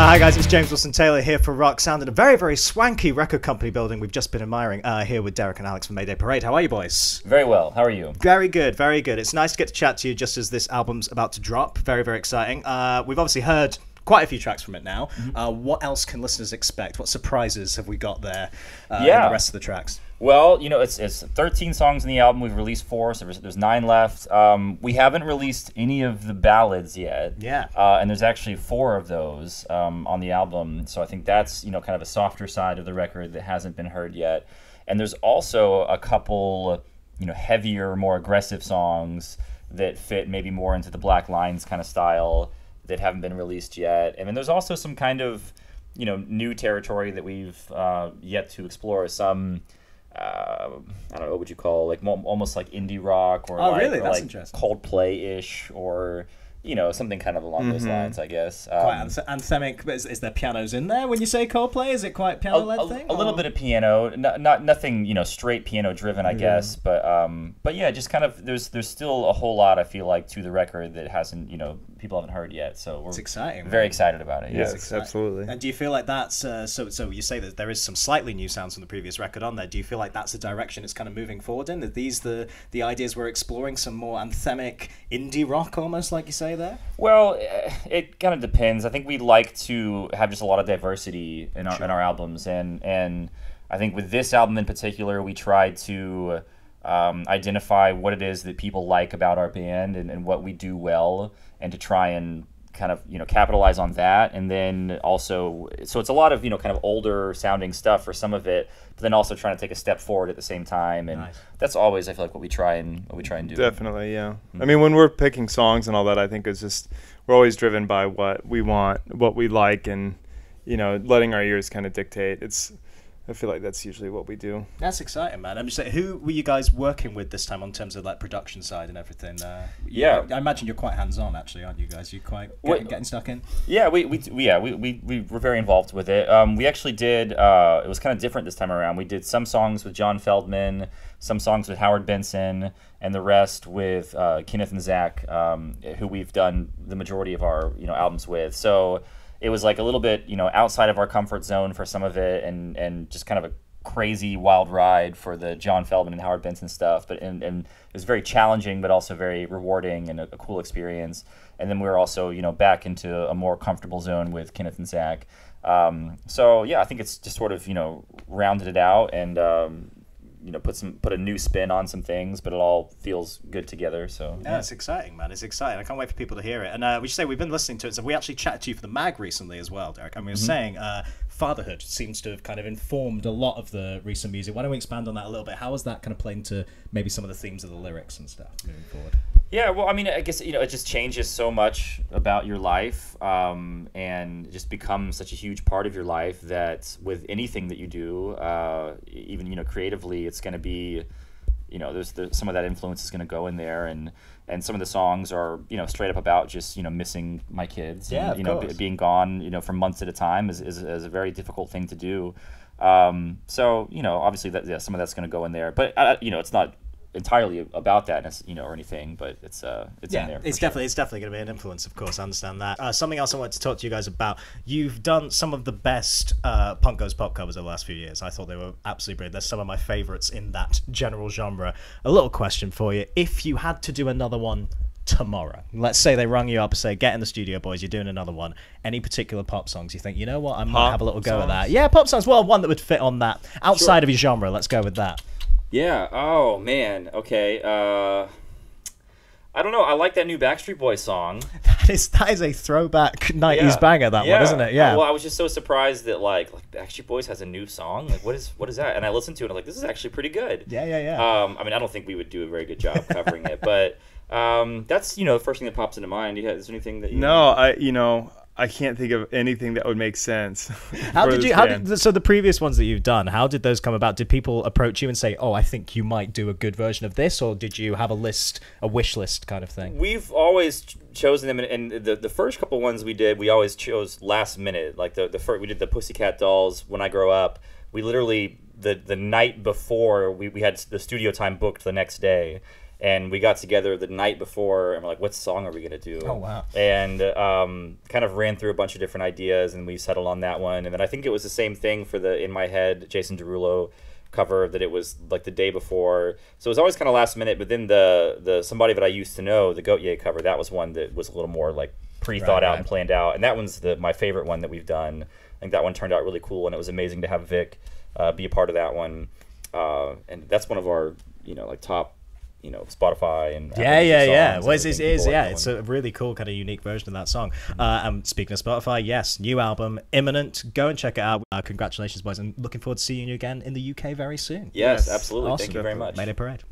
Hi guys, it's James Wilson Taylor here for Rock Sound in a very, very swanky record company building we've just been admiring here with Derek and Alex from Mayday Parade. How are you boys? Very well. How are you? Very good, very good. It's nice to get to chat to you just as this album's about to drop. Very, very exciting. We've obviously heard quite a few tracks from it now. What else can listeners expect? What surprises have we got there in the rest of the tracks? Well, you know, it's 13 songs in the album. We've released 4, so there's 9 left. We haven't released any of the ballads yet. Yeah. And there's actually 4 of those on the album. So I think that's, you know, kind of a softer side of the record that hasn't been heard yet. And there's also a couple, you know, heavier, more aggressive songs that fit maybe more into the Black Lines kind of style that haven't been released yet. And then there's also some kind of, you know, new territory that we've yet to explore. Some I don't know, what would you call, like almost like indie rock or really? That's like interesting. Coldplay-ish, or you know, something kind of along those lines, I guess. Quite anthemic, but is there pianos in there when you say Coldplay? Is it quite piano-led thing? A little bit of piano, nothing, you know, straight piano driven, I guess. But yeah, just kind of there's still a whole lot, I feel like, to the record that hasn't, you know, people haven't heard yet. So we're exciting, very excited about it. Yes, absolutely. And do you feel like that's so you say that there is some slightly new sounds from the previous record on there? Do you feel like that's the direction it's kind of moving forward in? Are these the ideas we're exploring, some more anthemic indie rock almost, like you say there? Well, it kind of depends. I think we like to have just a lot of diversity in our albums, and I think with this album in particular, we tried to identify what it is that people like about our band and what we do well, and to try and kind of, you know, capitalize on that. And then also, so it's a lot of, you know, kind of older sounding stuff for some of it, but then also trying to take a step forward at the same time. And that's always, I feel like, what we try and do. Definitely, yeah. I mean, when we're picking songs and all that, I think it's just, we're always driven by what we want, what we like, and, you know, letting our ears kind of dictate. I feel like that's usually what we do. That's exciting, man. I'm just saying, who were you guys working with this time in terms of like production side and everything? I imagine you're quite hands-on, actually, aren't you guys? You're quite getting stuck in. Yeah, we were very involved with it. We actually did. It was kind of different this time around. We did some songs with John Feldman, some songs with Howard Benson, and the rest with Kenneth and Zach, who we've done the majority of our, you know, albums with. So it was like a little bit, you know, outside of our comfort zone for some of it, and just kind of a crazy wild ride for the John Feldman and Howard Benson stuff. But and it was very challenging, but also very rewarding and a cool experience. And then we were also, you know, back into a more comfortable zone with Kenneth and Zach. So yeah, I think it's just sort of, you know, rounded it out and you know, put a new spin on some things, but it all feels good together. So yeah, it's exciting, man. It's exciting. I can't wait for people to hear it. And we should say we've been listening to it. So we actually chatted to you for the mag recently as well, Derek. And we were saying fatherhood seems to have kind of informed a lot of the recent music. Why don't we expand on that a little bit? How has that kind of played into maybe some of the themes of the lyrics and stuff moving forward? Yeah, well, I mean, I guess, you know, it just changes so much about your life, and it just becomes such a huge part of your life that with anything that you do, even, you know, creatively, it's going to be, you know, there's some of that influence is going to go in there, and some of the songs are, you know, straight up about just, you know, missing my kids, yeah, and, you know, being gone, you know, for months at a time is a very difficult thing to do. So, you know, obviously some of that's going to go in there, but you know, it's not entirely about that, you know, or anything, but it's in there. It's definitely going to be an influence, of course. I understand that. Something else I wanted to talk to you guys about. You've done some of the best Punk Goes Pop covers of the last few years. I thought they were absolutely brilliant. They're some of my favorites in that general genre. A little question for you: if you had to do another one tomorrow, let's say they rung you up and say, "Get in the studio, boys. You're doing another one." Any particular pop songs you think, you know what, I might have a little go at that? Yeah, pop songs. Well, one that would fit on that outside of your genre. Let's go with that. Yeah. Oh man. Okay. I don't know. I like that new Backstreet Boys song. That is a throwback 90s banger. That one, isn't it? Yeah. Well, I was just so surprised that like Backstreet Boys has a new song. Like, what is that? And I listened to it and I'm like, this is actually pretty good. Yeah. I mean, I don't think we would do a very good job covering it, but that's, you know, the first thing that pops into mind. Is there anything that you? No, I can't think of anything that would make sense. So the previous ones that you've done, how did those come about? Did people approach you and say, "Oh, I think you might do a good version of this," or did you have a wish list kind of thing? We've always chosen them, and the first couple ones we did, we always chose last minute. Like the first, we did the Pussycat Dolls, When I Grow Up. We literally the night before we had the studio time booked the next day. And we got together the night before, and we're like, what song are we going to do? Oh, wow. And kind of ran through a bunch of different ideas, and we settled on that one. And then I think it was the same thing for the In My Head, Jason Derulo cover, that it was like the day before. So it was always kind of last minute, but then the Somebody That I Used to Know, the Goat Ye cover, that was one that was a little more like pre-thought out and planned out. And that one's my favorite one that we've done. I think that one turned out really cool, and it was amazing to have Vic be a part of that one. And that's one of our, like top, Spotify and yeah. Well, it's a really cool kind of unique version of that song. Speaking of Spotify, yes, new album imminent. Go and check it out. Congratulations, boys, and looking forward to seeing you again in the UK very soon. Yes, absolutely. Awesome. Thank you very much. Mayday Parade.